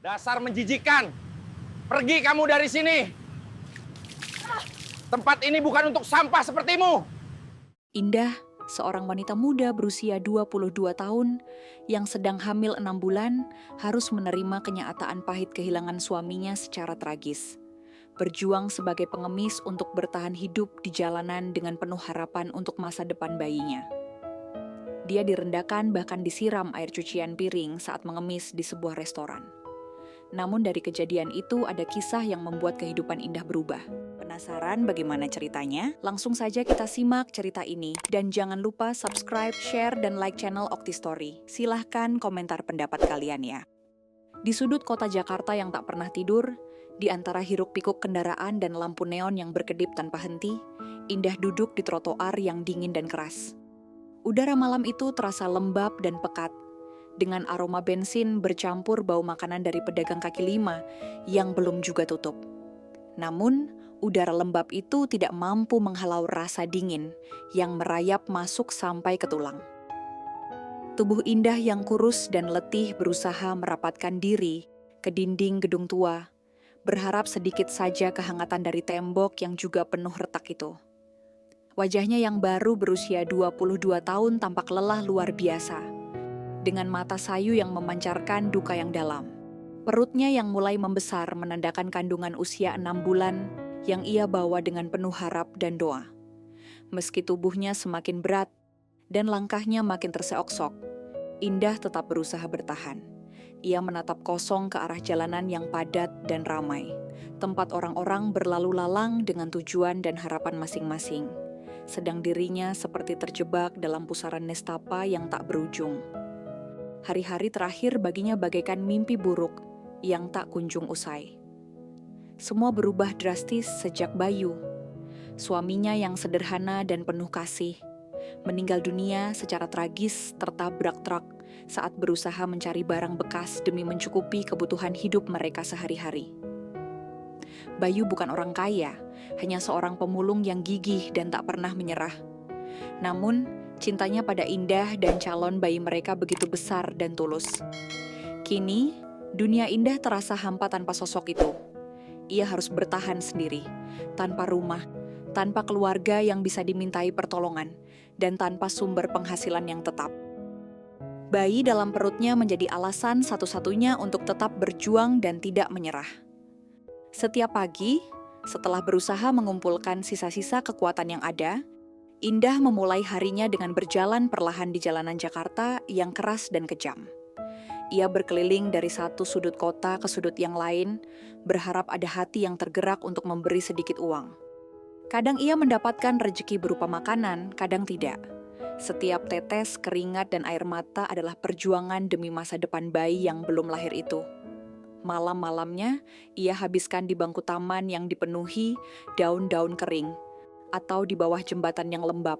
Dasar menjijikan. Pergi kamu dari sini. Tempat ini bukan untuk sampah sepertimu. Indah, seorang wanita muda berusia 22 tahun yang sedang hamil 6 bulan, harus menerima kenyataan pahit kehilangan suaminya secara tragis. Berjuang sebagai pengemis untuk bertahan hidup di jalanan dengan penuh harapan untuk masa depan bayinya. Dia direndahkan bahkan disiram air cucian piring saat mengemis di sebuah restoran. Namun dari kejadian itu ada kisah yang membuat kehidupan Indah berubah. Penasaran bagaimana ceritanya? Langsung saja kita simak cerita ini. Dan jangan lupa subscribe, share, dan like channel Okti Story. Silahkan komentar pendapat kalian ya. Di sudut kota Jakarta yang tak pernah tidur, di antara hiruk-pikuk kendaraan dan lampu neon yang berkedip tanpa henti, Indah duduk di trotoar yang dingin dan keras. Udara malam itu terasa lembab dan pekat, dengan aroma bensin bercampur bau makanan dari pedagang kaki lima yang belum juga tutup. Namun, udara lembab itu tidak mampu menghalau rasa dingin yang merayap masuk sampai ke tulang. Tubuh Indah yang kurus dan letih berusaha merapatkan diri ke dinding gedung tua, berharap sedikit saja kehangatan dari tembok yang juga penuh retak itu. Wajahnya yang baru berusia 22 tahun tampak lelah luar biasa, dengan mata sayu yang memancarkan duka yang dalam. Perutnya yang mulai membesar menandakan kandungan usia 6 bulan yang ia bawa dengan penuh harap dan doa. Meski tubuhnya semakin berat dan langkahnya makin terseok-sok, Indah tetap berusaha bertahan. Ia menatap kosong ke arah jalanan yang padat dan ramai, tempat orang-orang berlalu lalang dengan tujuan dan harapan masing-masing. Sedang dirinya seperti terjebak dalam pusaran nestapa yang tak berujung. Hari-hari terakhir baginya bagaikan mimpi buruk yang tak kunjung usai. Semua berubah drastis sejak Bayu, suaminya yang sederhana dan penuh kasih, meninggal dunia secara tragis tertabrak truk saat berusaha mencari barang bekas demi mencukupi kebutuhan hidup mereka sehari-hari. Bayu bukan orang kaya, hanya seorang pemulung yang gigih dan tak pernah menyerah. Namun, cintanya pada Indah dan calon bayi mereka begitu besar dan tulus. Kini, dunia Indah terasa hampa tanpa sosok itu. Ia harus bertahan sendiri, tanpa rumah, tanpa keluarga yang bisa dimintai pertolongan, dan tanpa sumber penghasilan yang tetap. Bayi dalam perutnya menjadi alasan satu-satunya untuk tetap berjuang dan tidak menyerah. Setiap pagi, setelah berusaha mengumpulkan sisa-sisa kekuatan yang ada, Indah memulai harinya dengan berjalan perlahan di jalanan Jakarta yang keras dan kejam. Ia berkeliling dari satu sudut kota ke sudut yang lain, berharap ada hati yang tergerak untuk memberi sedikit uang. Kadang ia mendapatkan rezeki berupa makanan, kadang tidak. Setiap tetes, keringat, dan air mata adalah perjuangan demi masa depan bayi yang belum lahir itu. Malam-malamnya, ia habiskan di bangku taman yang dipenuhi daun-daun kering, atau di bawah jembatan yang lembab.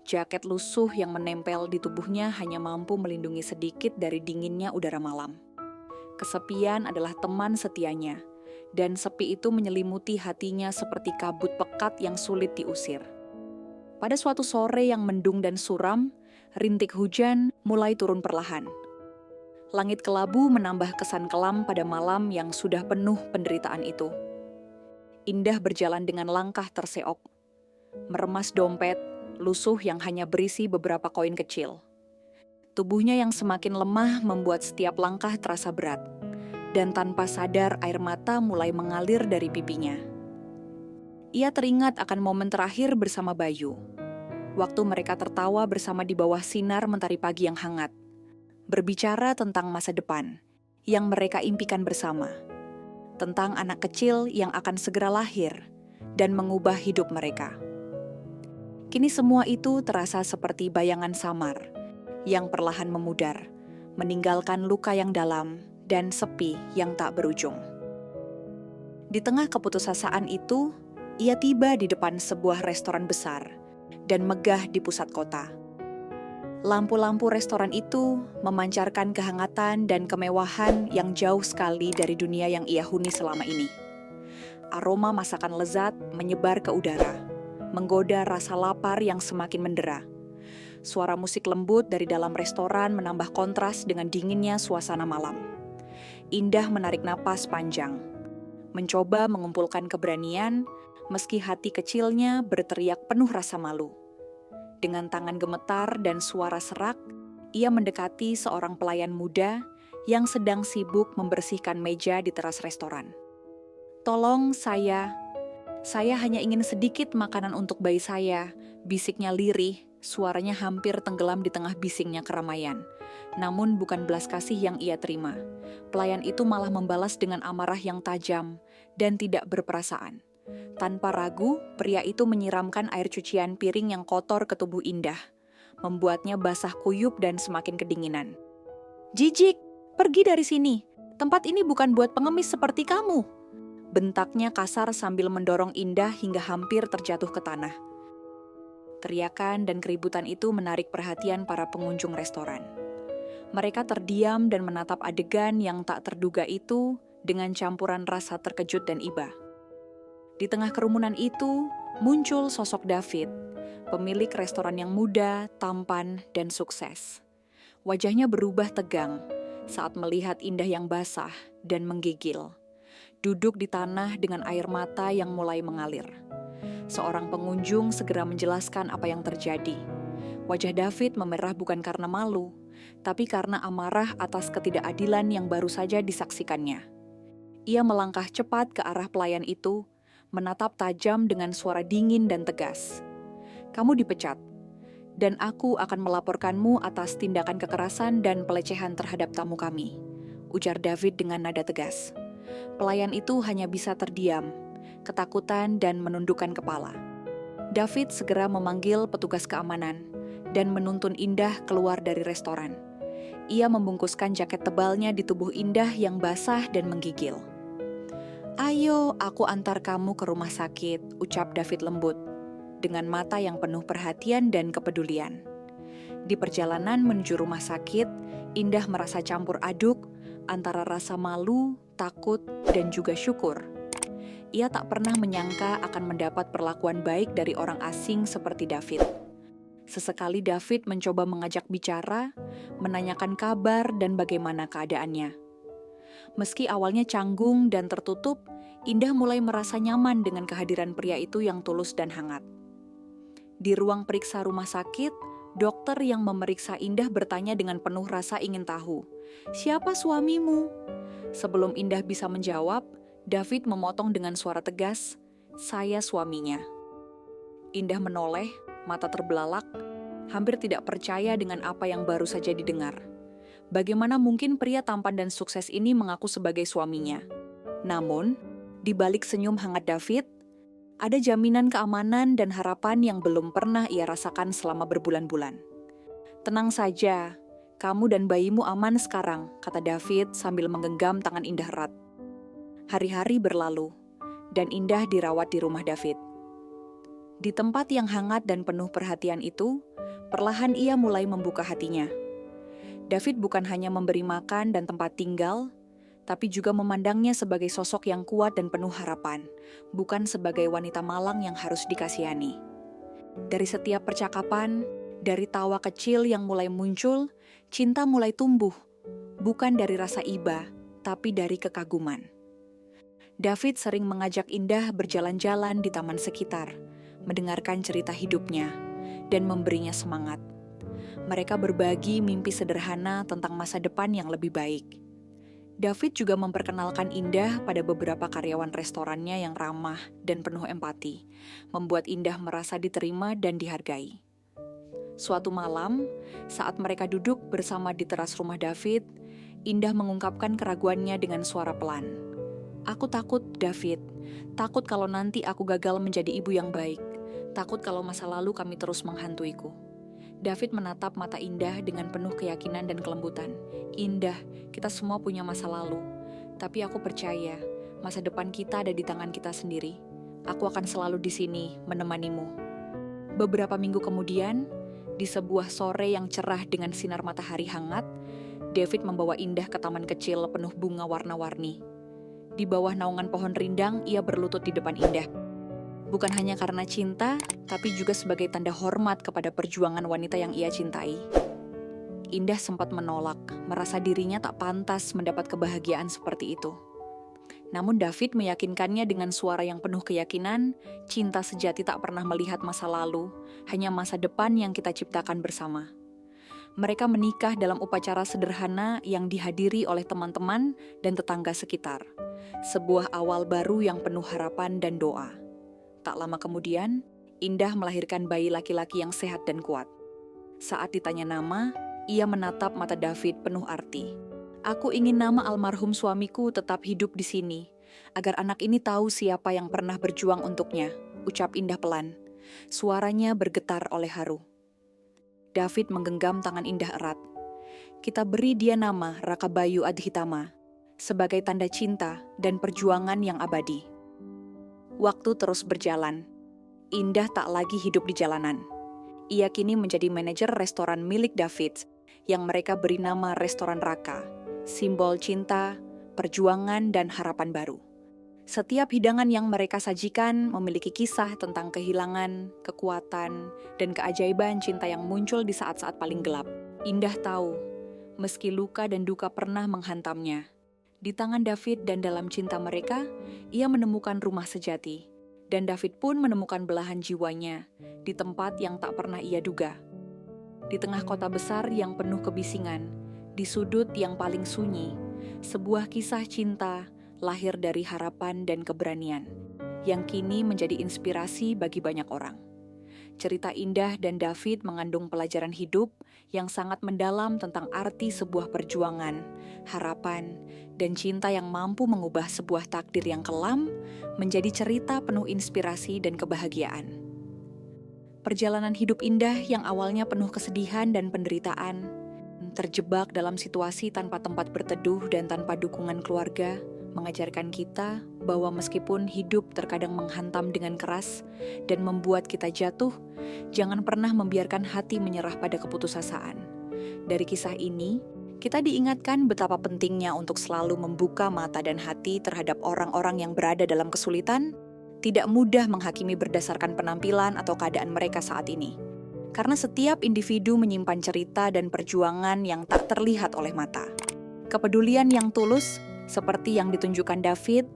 Jaket lusuh yang menempel di tubuhnya hanya mampu melindungi sedikit dari dinginnya udara malam. Kesepian adalah teman setianya, dan sepi itu menyelimuti hatinya seperti kabut pekat yang sulit diusir. Pada suatu sore yang mendung dan suram, rintik hujan mulai turun perlahan. Langit kelabu menambah kesan kelam pada malam yang sudah penuh penderitaan itu. Indah berjalan dengan langkah terseok, meremas dompet, lusuh yang hanya berisi beberapa koin kecil. Tubuhnya yang semakin lemah membuat setiap langkah terasa berat, dan tanpa sadar air mata mulai mengalir dari pipinya. Ia teringat akan momen terakhir bersama Bayu, waktu mereka tertawa bersama di bawah sinar mentari pagi yang hangat, berbicara tentang masa depan yang mereka impikan bersama, tentang anak kecil yang akan segera lahir dan mengubah hidup mereka. Kini semua itu terasa seperti bayangan samar yang perlahan memudar, meninggalkan luka yang dalam dan sepi yang tak berujung. Di tengah keputusasaan itu, ia tiba di depan sebuah restoran besar dan megah di pusat kota. Lampu-lampu restoran itu memancarkan kehangatan dan kemewahan yang jauh sekali dari dunia yang ia huni selama ini. Aroma masakan lezat menyebar ke udara, menggoda rasa lapar yang semakin mendera. Suara musik lembut dari dalam restoran menambah kontras dengan dinginnya suasana malam. Indah menarik napas panjang, mencoba mengumpulkan keberanian meski hati kecilnya berteriak penuh rasa malu. Dengan tangan gemetar dan suara serak, ia mendekati seorang pelayan muda yang sedang sibuk membersihkan meja di teras restoran. "Tolong saya hanya ingin sedikit makanan untuk bayi saya," bisiknya lirih, suaranya hampir tenggelam di tengah bisingnya keramaian. Namun bukan belas kasih yang ia terima. Pelayan itu malah membalas dengan amarah yang tajam dan tidak berperasaan. Tanpa ragu, pria itu menyiramkan air cucian piring yang kotor ke tubuh Indah, membuatnya basah kuyup dan semakin kedinginan. "Jijik, pergi dari sini. Tempat ini bukan buat pengemis seperti kamu," bentaknya kasar sambil mendorong Indah hingga hampir terjatuh ke tanah. Teriakan dan keributan itu menarik perhatian para pengunjung restoran. Mereka terdiam dan menatap adegan yang tak terduga itu dengan campuran rasa terkejut dan iba. Di tengah kerumunan itu, muncul sosok David, pemilik restoran yang muda, tampan, dan sukses. Wajahnya berubah tegang saat melihat Indah yang basah dan menggigil. Duduk di tanah dengan air mata yang mulai mengalir. Seorang pengunjung segera menjelaskan apa yang terjadi. Wajah David memerah bukan karena malu, tapi karena amarah atas ketidakadilan yang baru saja disaksikannya. Ia melangkah cepat ke arah pelayan itu, menatap tajam dengan suara dingin dan tegas. "Kamu dipecat, dan aku akan melaporkanmu atas tindakan kekerasan dan pelecehan terhadap tamu kami," ujar David dengan nada tegas. Pelayan itu hanya bisa terdiam, ketakutan dan menundukkan kepala. David segera memanggil petugas keamanan dan menuntun Indah keluar dari restoran. Ia membungkuskan jaket tebalnya di tubuh Indah yang basah dan menggigil. "Ayo, aku antar kamu ke rumah sakit," ucap David lembut, dengan mata yang penuh perhatian dan kepedulian. Di perjalanan menuju rumah sakit, Indah merasa campur aduk antara rasa malu, takut, dan juga syukur. Ia tak pernah menyangka akan mendapat perlakuan baik dari orang asing seperti David. Sesekali David mencoba mengajak bicara, menanyakan kabar dan bagaimana keadaannya. Meski awalnya canggung dan tertutup, Indah mulai merasa nyaman dengan kehadiran pria itu yang tulus dan hangat. Di ruang periksa rumah sakit, dokter yang memeriksa Indah bertanya dengan penuh rasa ingin tahu, "Siapa suamimu?" Sebelum Indah bisa menjawab, David memotong dengan suara tegas, "Saya suaminya." Indah menoleh, mata terbelalak, hampir tidak percaya dengan apa yang baru saja didengar. Bagaimana mungkin pria tampan dan sukses ini mengaku sebagai suaminya? Namun, di balik senyum hangat David, ada jaminan keamanan dan harapan yang belum pernah ia rasakan selama berbulan-bulan. "Tenang saja, kamu dan bayimu aman sekarang," kata David sambil menggenggam tangan Indah erat. Hari-hari berlalu, dan Indah dirawat di rumah David. Di tempat yang hangat dan penuh perhatian itu, perlahan ia mulai membuka hatinya. David bukan hanya memberi makan dan tempat tinggal, tapi juga memandangnya sebagai sosok yang kuat dan penuh harapan, bukan sebagai wanita malang yang harus dikasihani. Dari setiap percakapan, dari tawa kecil yang mulai muncul, cinta mulai tumbuh, bukan dari rasa iba, tapi dari kekaguman. David sering mengajak Indah berjalan-jalan di taman sekitar, mendengarkan cerita hidupnya, dan memberinya semangat. Mereka berbagi mimpi sederhana tentang masa depan yang lebih baik. David juga memperkenalkan Indah pada beberapa karyawan restorannya yang ramah dan penuh empati, membuat Indah merasa diterima dan dihargai. Suatu malam, saat mereka duduk bersama di teras rumah David, Indah mengungkapkan keraguannya dengan suara pelan. "Aku takut, David. Takut kalau nanti aku gagal menjadi ibu yang baik. Takut kalau masa lalu kami terus menghantuiku." David menatap mata Indah dengan penuh keyakinan dan kelembutan. "Indah, kita semua punya masa lalu. Tapi aku percaya, masa depan kita ada di tangan kita sendiri. Aku akan selalu di sini, menemanimu." Beberapa minggu kemudian, di sebuah sore yang cerah dengan sinar matahari hangat, David membawa Indah ke taman kecil penuh bunga warna-warni. Di bawah naungan pohon rindang, ia berlutut di depan Indah. Bukan hanya karena cinta, tapi juga sebagai tanda hormat kepada perjuangan wanita yang ia cintai. Indah sempat menolak, merasa dirinya tak pantas mendapat kebahagiaan seperti itu. Namun David meyakinkannya dengan suara yang penuh keyakinan, cinta sejati tak pernah melihat masa lalu, hanya masa depan yang kita ciptakan bersama. Mereka menikah dalam upacara sederhana yang dihadiri oleh teman-teman dan tetangga sekitar. Sebuah awal baru yang penuh harapan dan doa. Tak lama kemudian, Indah melahirkan bayi laki-laki yang sehat dan kuat. Saat ditanya nama, ia menatap mata David penuh arti. "Aku ingin nama almarhum suamiku tetap hidup di sini, agar anak ini tahu siapa yang pernah berjuang untuknya," ucap Indah pelan. Suaranya bergetar oleh haru. David menggenggam tangan Indah erat. "Kita beri dia nama Rakabayu Adhitama, sebagai tanda cinta dan perjuangan yang abadi." Waktu terus berjalan. Indah tak lagi hidup di jalanan. Ia kini menjadi manajer restoran milik David, yang mereka beri nama Restoran Raka, simbol cinta, perjuangan, dan harapan baru. Setiap hidangan yang mereka sajikan memiliki kisah tentang kehilangan, kekuatan, dan keajaiban cinta yang muncul di saat-saat paling gelap. Indah tahu, meski luka dan duka pernah menghantamnya, di tangan David dan dalam cinta mereka, ia menemukan rumah sejati. Dan David pun menemukan belahan jiwanya di tempat yang tak pernah ia duga. Di tengah kota besar yang penuh kebisingan, di sudut yang paling sunyi, sebuah kisah cinta lahir dari harapan dan keberanian, yang kini menjadi inspirasi bagi banyak orang. Cerita Indah dan David mengandung pelajaran hidup yang sangat mendalam tentang arti sebuah perjuangan, harapan, dan cinta yang mampu mengubah sebuah takdir yang kelam menjadi cerita penuh inspirasi dan kebahagiaan. Perjalanan hidup Indah yang awalnya penuh kesedihan dan penderitaan, terjebak dalam situasi tanpa tempat berteduh dan tanpa dukungan keluarga, mengajarkan kita bahwa meskipun hidup terkadang menghantam dengan keras dan membuat kita jatuh, jangan pernah membiarkan hati menyerah pada keputusasaan. Dari kisah ini, kita diingatkan betapa pentingnya untuk selalu membuka mata dan hati terhadap orang-orang yang berada dalam kesulitan, tidak mudah menghakimi berdasarkan penampilan atau keadaan mereka saat ini. Karena setiap individu menyimpan cerita dan perjuangan yang tak terlihat oleh mata. Kepedulian yang tulus, seperti yang ditunjukkan David,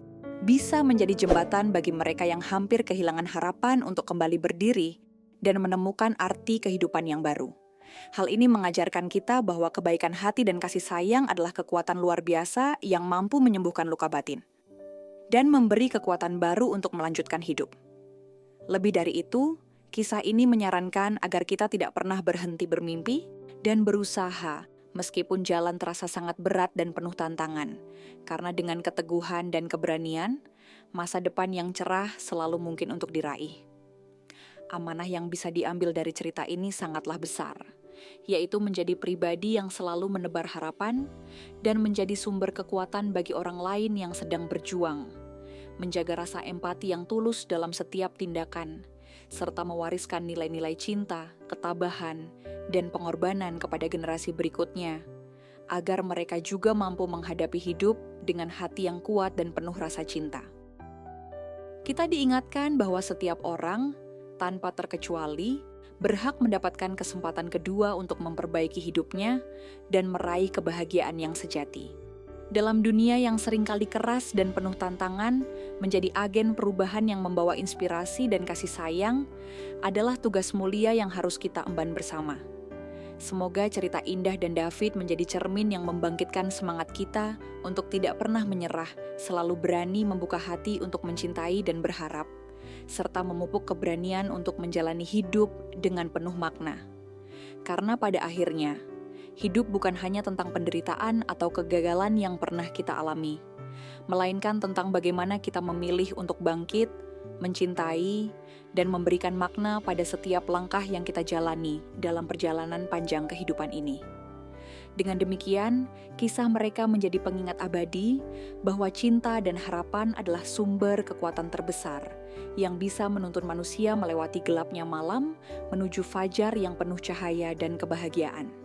bisa menjadi jembatan bagi mereka yang hampir kehilangan harapan untuk kembali berdiri dan menemukan arti kehidupan yang baru. Hal ini mengajarkan kita bahwa kebaikan hati dan kasih sayang adalah kekuatan luar biasa yang mampu menyembuhkan luka batin dan memberi kekuatan baru untuk melanjutkan hidup. Lebih dari itu, kisah ini menyarankan agar kita tidak pernah berhenti bermimpi dan berusaha meskipun jalan terasa sangat berat dan penuh tantangan, karena dengan keteguhan dan keberanian, masa depan yang cerah selalu mungkin untuk diraih. Amanah yang bisa diambil dari cerita ini sangatlah besar, yaitu menjadi pribadi yang selalu menebar harapan dan menjadi sumber kekuatan bagi orang lain yang sedang berjuang, menjaga rasa empati yang tulus dalam setiap tindakan, serta mewariskan nilai-nilai cinta, ketabahan, dan pengorbanan kepada generasi berikutnya, agar mereka juga mampu menghadapi hidup dengan hati yang kuat dan penuh rasa cinta. Kita diingatkan bahwa setiap orang, tanpa terkecuali, berhak mendapatkan kesempatan kedua untuk memperbaiki hidupnya dan meraih kebahagiaan yang sejati. Dalam dunia yang seringkali keras dan penuh tantangan, menjadi agen perubahan yang membawa inspirasi dan kasih sayang adalah tugas mulia yang harus kita emban bersama. Semoga cerita Indah dan David menjadi cermin yang membangkitkan semangat kita untuk tidak pernah menyerah, selalu berani membuka hati untuk mencintai dan berharap, serta memupuk keberanian untuk menjalani hidup dengan penuh makna. Karena pada akhirnya, hidup bukan hanya tentang penderitaan atau kegagalan yang pernah kita alami, melainkan tentang bagaimana kita memilih untuk bangkit, mencintai, dan memberikan makna pada setiap langkah yang kita jalani dalam perjalanan panjang kehidupan ini. Dengan demikian, kisah mereka menjadi pengingat abadi bahwa cinta dan harapan adalah sumber kekuatan terbesar yang bisa menuntun manusia melewati gelapnya malam menuju fajar yang penuh cahaya dan kebahagiaan.